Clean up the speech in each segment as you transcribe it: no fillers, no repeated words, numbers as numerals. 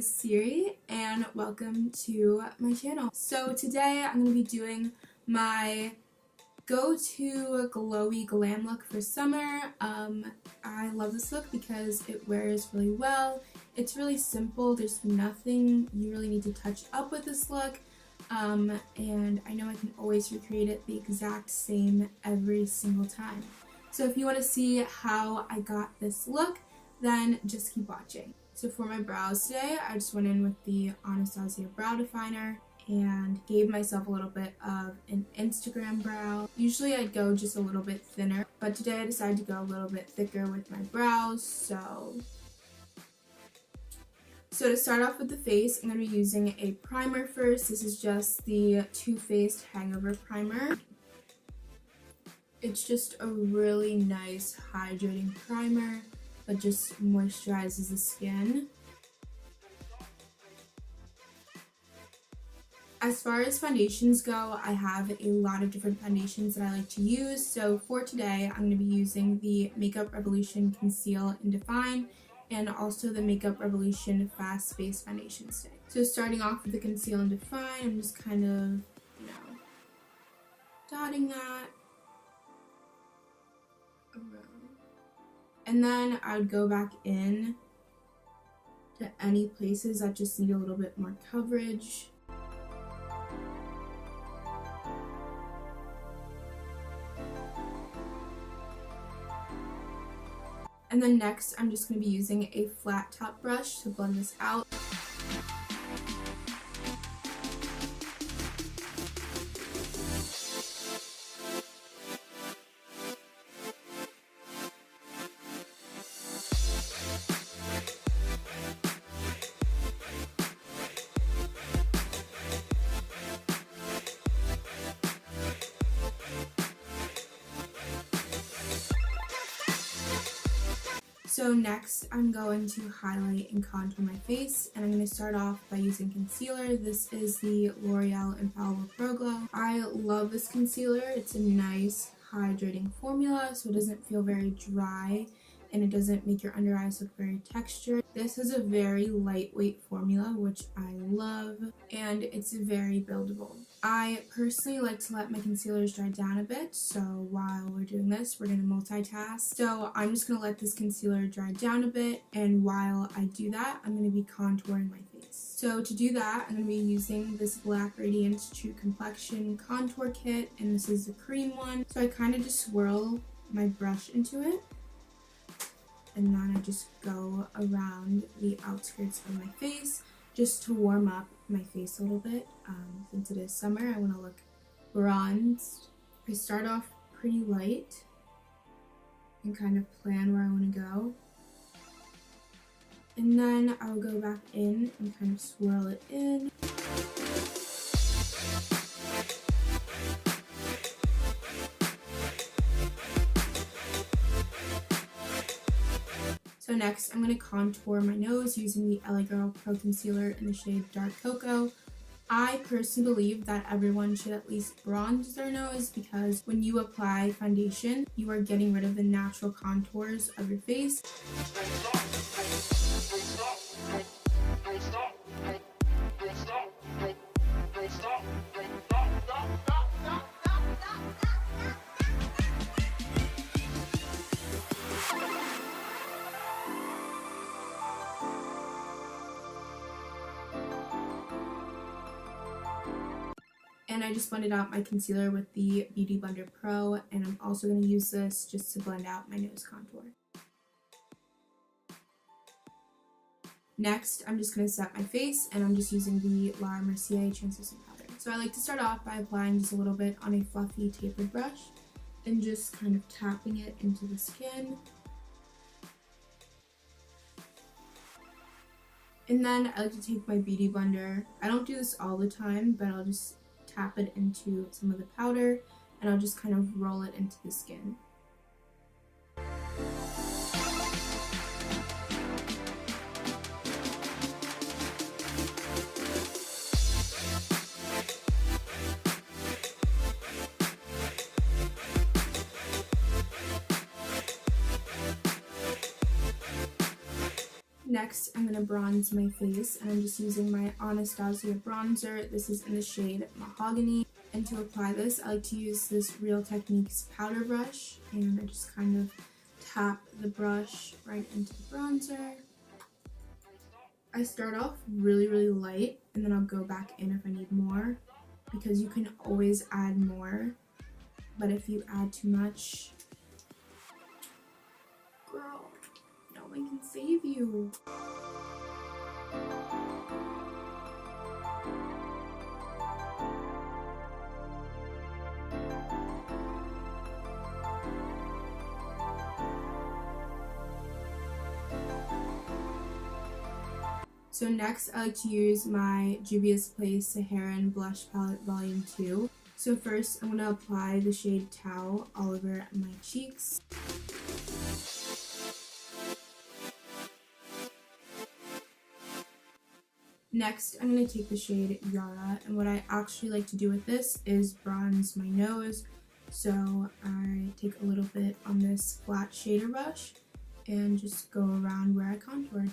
is Siri and welcome to my channel. So today I'm going to be doing my go-to glowy glam look for summer. I love this look because it wears really well. It's really simple. There's nothing you really need to touch up with this look. And I know I can always recreate it the exact same every single time. So if you want to see how I got this look, then just keep watching. So for my brows today, I just went in with the Anastasia brow definer and gave myself a little bit of an Instagram brow. Usually I'd go just a little bit thinner, but today I decided to go a little bit thicker with my brows. So to start off with the face, I'm going to be using a primer first. This is just the Too Faced Hangover Primer. It's just a really nice hydrating primer that just moisturizes the skin. As far as foundations go, I have a lot of different foundations that I like to use. So for today, I'm going to be using the Makeup Revolution Conceal and Define and also the Makeup Revolution Fast Face Foundation Stick. So starting off with the Conceal and Define, I'm just kind of, dotting that around. And then I would go back in to any places that just need a little bit more coverage. And then next, I'm just going to be using a flat top brush to blend this out. So next, I'm going to highlight and contour my face, and I'm going to start off by using concealer. This is the L'Oreal Infallible Pro Glow. I love this concealer. It's a nice hydrating formula, so it doesn't feel very dry, and it doesn't make your under eyes look very textured. This is a very lightweight formula, which I love, and it's very buildable. I personally like to let my concealers dry down a bit, so while we're doing this, we're going to multitask. So I'm just going to let this concealer dry down a bit, and while I do that, I'm going to be contouring my face. So to do that, I'm going to be using this Black Radiance True Complexion Contour Kit, and this is the cream one. So I kind of just swirl my brush into it, and then I just go around the outskirts of my face just to warm up my face a little bit. Since it is summer, I want to look bronzed. I start off pretty light and kind of plan where I want to go. And then I'll go back in and kind of swirl it in. So next, I'm going to contour my nose using the LA Girl Pro Concealer in the shade Dark Cocoa. I personally believe that everyone should at least bronze their nose because when you apply foundation, you are getting rid of the natural contours of your face. And I just blended out my concealer with the Beauty Blender Pro, and I'm also going to use this just to blend out my nose contour. Next, I'm just going to set my face, and I'm just using the Laura Mercier Translucent Powder. So I like to start off by applying just a little bit on a fluffy tapered brush, and just kind of tapping it into the skin. And then I like to take my Beauty Blender. I don't do this all the time, but I'll just tap it into some of the powder, and I'll just kind of roll it into the skin. Next, I'm going to bronze my face, and I'm just using my Anastasia bronzer. This is in the shade Mahogany. And to apply this, I like to use this Real Techniques powder brush, and I just kind of tap the brush right into the bronzer. I start off really light, and then I'll go back in if I need more, because you can always add more, but if you add too much, girl, no one can save you. So next, I like to use my Juvia's Place Saharan Blush Palette Volume 2. So first, I'm going to apply the shade Tau all over my cheeks. Next, I'm going to take the shade Yara, and what I actually like to do with this is bronze my nose. So I take a little bit on this flat shader brush and just go around where I contoured.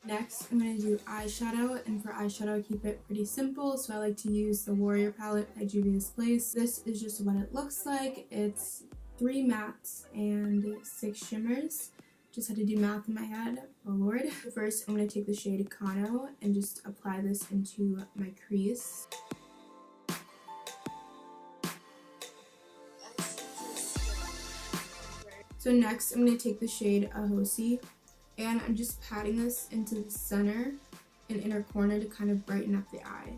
Next, I'm going to do eyeshadow, and for eyeshadow I keep it pretty simple, so I like to use the Warrior palette by Juvia's Place. This is just what it looks like. It's 3 mattes and 6 shimmers. Just had to do math in my head, oh lord. First, I'm going to take the shade Kano and just apply this into my crease. So next, I'm going to take the shade Ahosi, and I'm just patting this into the center and inner corner to kind of brighten up the eye.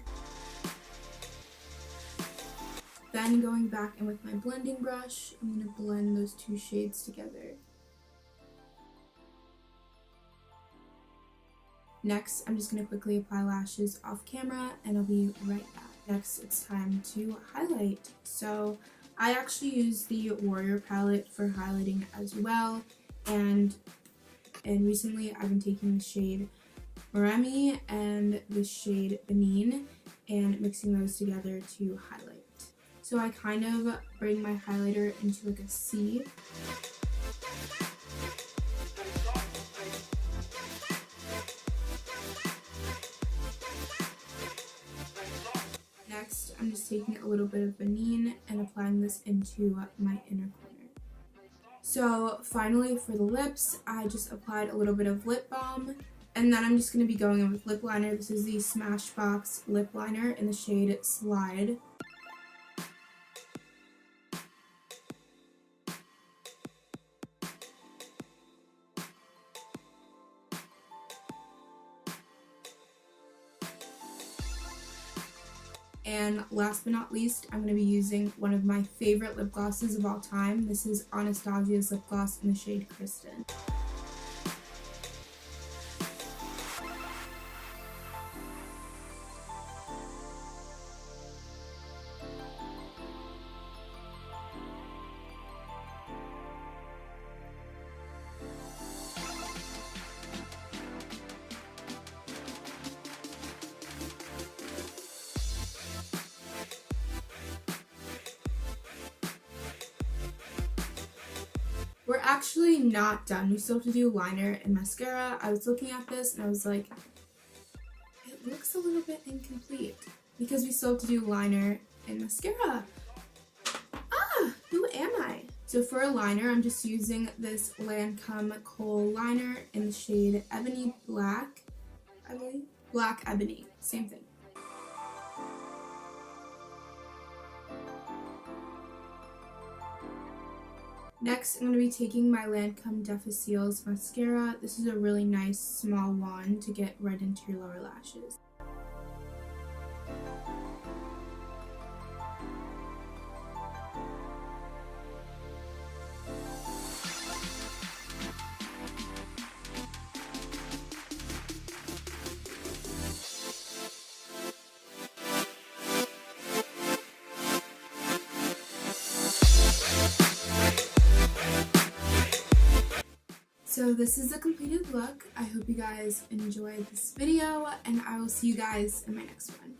Then going back in with my blending brush, I'm going to blend those 2 shades together. Next, I'm just going to quickly apply lashes off camera, and I'll be right back. Next, it's time to highlight. So I actually use the Warrior palette for highlighting as well, and recently I've been taking the shade Maremi and the shade Benin and mixing those together to highlight. So I kind of bring my highlighter into like a C. Next, I'm just taking a little bit of Benin and applying this into my inner corner. So finally for the lips, I just applied a little bit of lip balm, and then I'm just going to be going in with lip liner. This is the Smashbox lip liner in the shade Slide. And last but not least, I'm going to be using one of my favorite lip glosses of all time. This is Anastasia's lip gloss in the shade Kristen. We're actually not done. We still have to do liner and mascara. I was looking at this and I was like, it looks a little bit incomplete because we still have to do liner and mascara. Ah, who am I? So for a liner, I'm just using this Lancome Kohl liner in the shade Ebony Black, I believe. Black Ebony, same thing. Next, I'm going to be taking my Lancome Difficile mascara. This is a really nice small wand to get right into your lower lashes. So this is a completed look. I hope you guys enjoyed this video, and I will see you guys in my next one.